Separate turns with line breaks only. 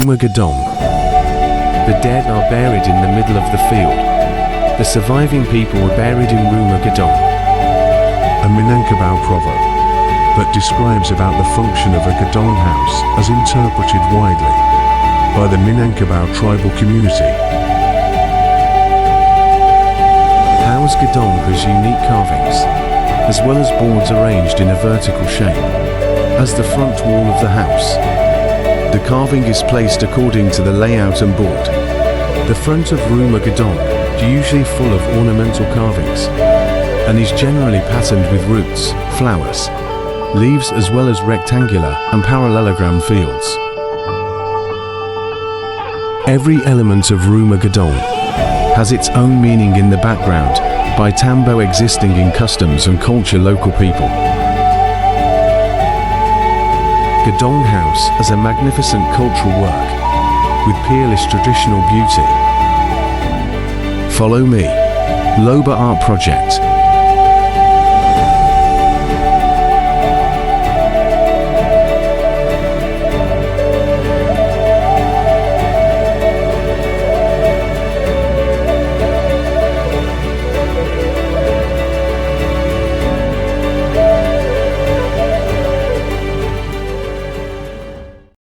Rumah Gadang. The dead are buried in the middle of the field. The surviving people are buried in Rumah Gadang.
A Minangkabau proverb that describes about the function of a Gadang house as interpreted widely by the Minangkabau tribal community.
House Gadang has unique carvings, as well as boards arranged in a vertical shape, as the front wall of the house. The carving is placed according to the layout and board. The front of Rumah Gadang is usually full of ornamental carvings, and is generally patterned with roots, flowers, leaves as well as rectangular and parallelogram fields. Every element of Rumah Gadang has its own meaning in the background by tambo existing in customs and culture local people. Gadang House is a magnificent cultural work with peerless traditional beauty. Follow me, Loba Art Project,